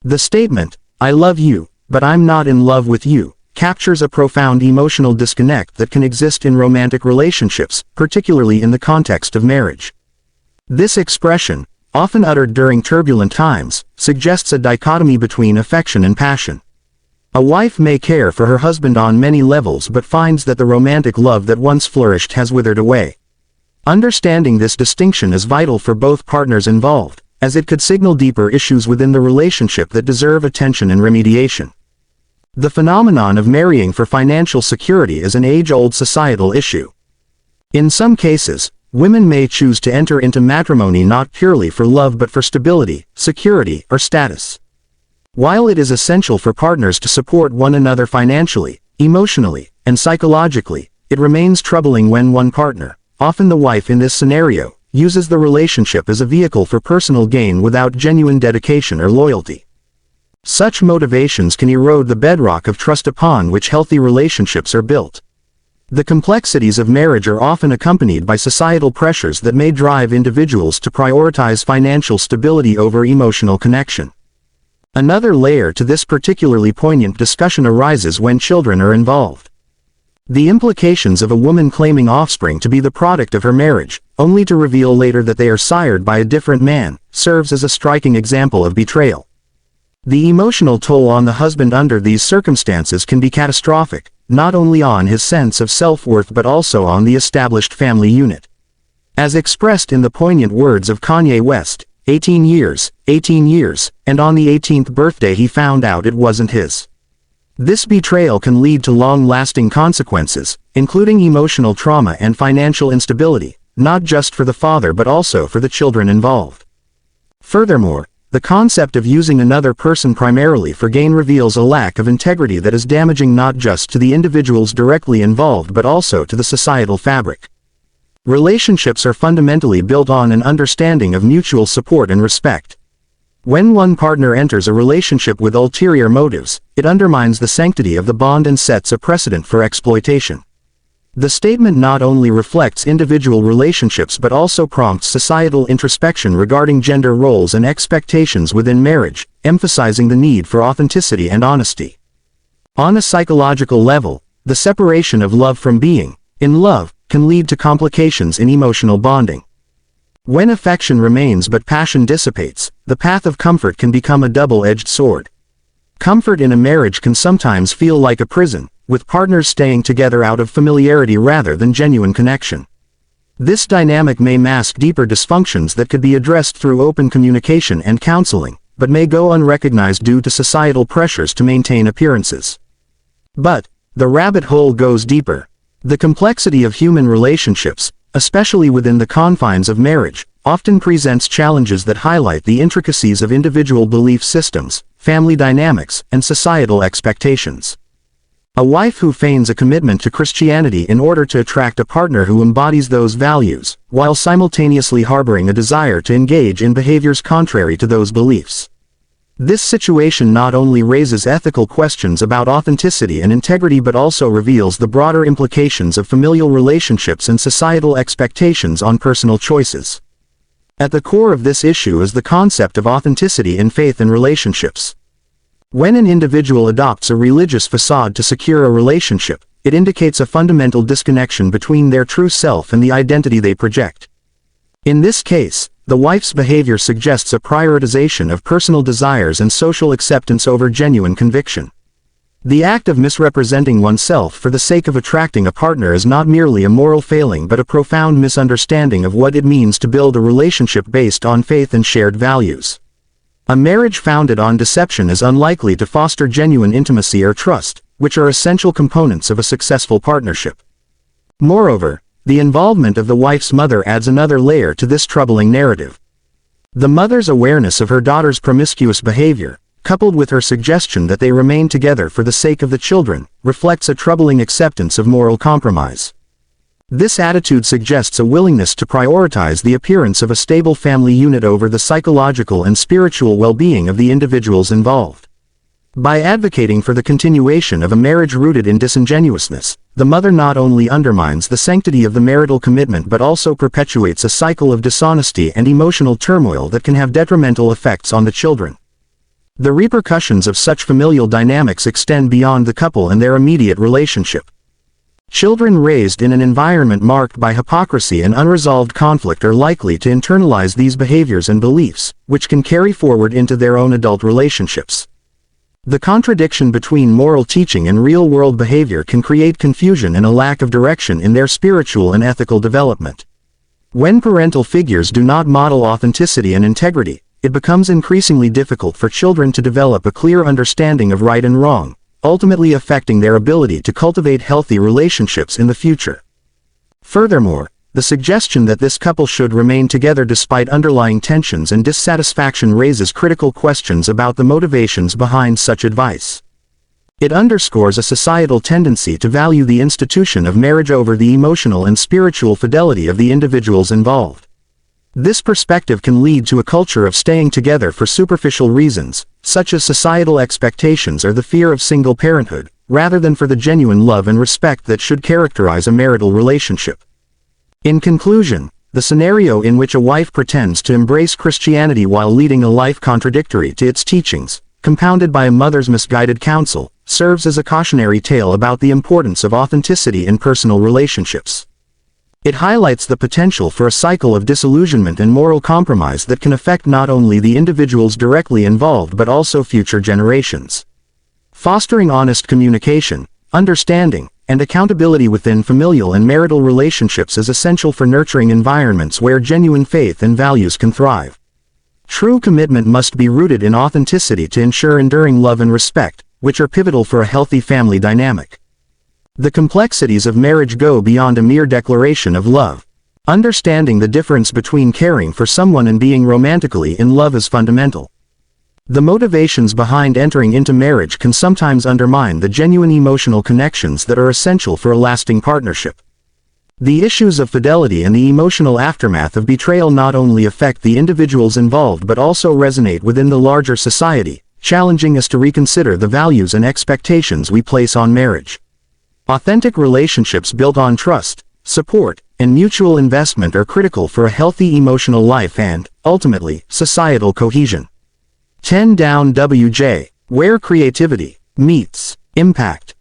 The statement, "I love you, but I'm not in love with you," captures a profound emotional disconnect that can exist in romantic relationships, particularly in the context of marriage. This expression, often uttered during turbulent times, suggests a dichotomy between affection and passion. A wife may care for her husband on many levels but finds that the romantic love that once flourished has withered away. Understanding this distinction is vital for both partners involved, as it could signal deeper issues within the relationship that deserve attention and remediation. The phenomenon of marrying for financial security is an age-old societal issue. In some cases, women may choose to enter into matrimony not purely for love but for stability, security, or status. While it is essential for partners to support one another financially, emotionally, and psychologically, it remains troubling when one partner, often the wife in this scenario, uses the relationship as a vehicle for personal gain without genuine dedication or loyalty. Such motivations can erode the bedrock of trust upon which healthy relationships are built. The complexities of marriage are often accompanied by societal pressures that may drive individuals to prioritize financial stability over emotional connection. Another layer to this particularly poignant discussion arises when children are involved. The implications of a woman claiming offspring to be the product of her marriage, only to reveal later that they are sired by a different man, serves as a striking example of betrayal. The emotional toll on the husband under these circumstances can be catastrophic, not only on his sense of self-worth but also on the established family unit. As expressed in the poignant words of Kanye West, 18 years, and on the 18th birthday he found out it wasn't his. This betrayal can lead to long-lasting consequences, including emotional trauma and financial instability, not just for the father but also for the children involved. Furthermore, the concept of using another person primarily for gain reveals a lack of integrity that is damaging not just to the individuals directly involved but also to the societal fabric. Relationships are fundamentally built on an understanding of mutual support and respect. When one partner enters a relationship with ulterior motives, it undermines the sanctity of the bond and sets a precedent for exploitation. The statement not only reflects individual relationships but also prompts societal introspection regarding gender roles and expectations within marriage, emphasizing the need for authenticity and honesty. On a psychological level, the separation of love from being in love can lead to complications in emotional bonding. When affection remains but passion dissipates, the path of comfort can become a double-edged sword. Comfort in a marriage can sometimes feel like a prison, with partners staying together out of familiarity rather than genuine connection. This dynamic may mask deeper dysfunctions that could be addressed through open communication and counseling, but may go unrecognized due to societal pressures to maintain appearances. But the rabbit hole goes deeper. The complexity of human relationships, especially within the confines of marriage, often presents challenges that highlight the intricacies of individual belief systems, family dynamics, and societal expectations. A wife who feigns a commitment to Christianity in order to attract a partner who embodies those values, while simultaneously harboring a desire to engage in behaviors contrary to those beliefs. This situation not only raises ethical questions about authenticity and integrity but also reveals the broader implications of familial relationships and societal expectations on personal choices. At the core of this issue is the concept of authenticity in faith and relationships. When an individual adopts a religious facade to secure a relationship, it indicates a fundamental disconnection between their true self and the identity they project. In this case, the wife's behavior suggests a prioritization of personal desires and social acceptance over genuine conviction. The act of misrepresenting oneself for the sake of attracting a partner is not merely a moral failing but a profound misunderstanding of what it means to build a relationship based on faith and shared values. A marriage founded on deception is unlikely to foster genuine intimacy or trust, which are essential components of a successful partnership. Moreover, the involvement of the wife's mother adds another layer to this troubling narrative. The mother's awareness of her daughter's promiscuous behavior, coupled with her suggestion that they remain together for the sake of the children, reflects a troubling acceptance of moral compromise. This attitude suggests a willingness to prioritize the appearance of a stable family unit over the psychological and spiritual well-being of the individuals involved. By advocating for the continuation of a marriage rooted in disingenuousness, the mother not only undermines the sanctity of the marital commitment but also perpetuates a cycle of dishonesty and emotional turmoil that can have detrimental effects on the children. The repercussions of such familial dynamics extend beyond the couple and their immediate relationship. Children raised in an environment marked by hypocrisy and unresolved conflict are likely to internalize these behaviors and beliefs, which can carry forward into their own adult relationships. The contradiction between moral teaching and real-world behavior can create confusion and a lack of direction in their spiritual and ethical development. When parental figures do not model authenticity and integrity, it becomes increasingly difficult for children to develop a clear understanding of right and wrong, ultimately affecting their ability to cultivate healthy relationships in the future. Furthermore, the suggestion that this couple should remain together despite underlying tensions and dissatisfaction raises critical questions about the motivations behind such advice. It underscores a societal tendency to value the institution of marriage over the emotional and spiritual fidelity of the individuals involved. This perspective can lead to a culture of staying together for superficial reasons, such as societal expectations or the fear of single parenthood, rather than for the genuine love and respect that should characterize a marital relationship. In conclusion, the scenario in which a wife pretends to embrace Christianity while leading a life contradictory to its teachings, compounded by a mother's misguided counsel, serves as a cautionary tale about the importance of authenticity in personal relationships. It highlights the potential for a cycle of disillusionment and moral compromise that can affect not only the individuals directly involved but also future generations. Fostering honest communication, understanding, and accountability within familial and marital relationships is essential for nurturing environments where genuine faith and values can thrive. True commitment must be rooted in authenticity to ensure enduring love and respect, which are pivotal for a healthy family dynamic. The complexities of marriage go beyond a mere declaration of love. Understanding the difference between caring for someone and being romantically in love is fundamental. The motivations behind entering into marriage can sometimes undermine the genuine emotional connections that are essential for a lasting partnership. The issues of fidelity and the emotional aftermath of betrayal not only affect the individuals involved but also resonate within the larger society, challenging us to reconsider the values and expectations we place on marriage. Authentic relationships built on trust, support, and mutual investment are critical for a healthy emotional life and, ultimately, societal cohesion. 10 down WJ, where creativity meets impact.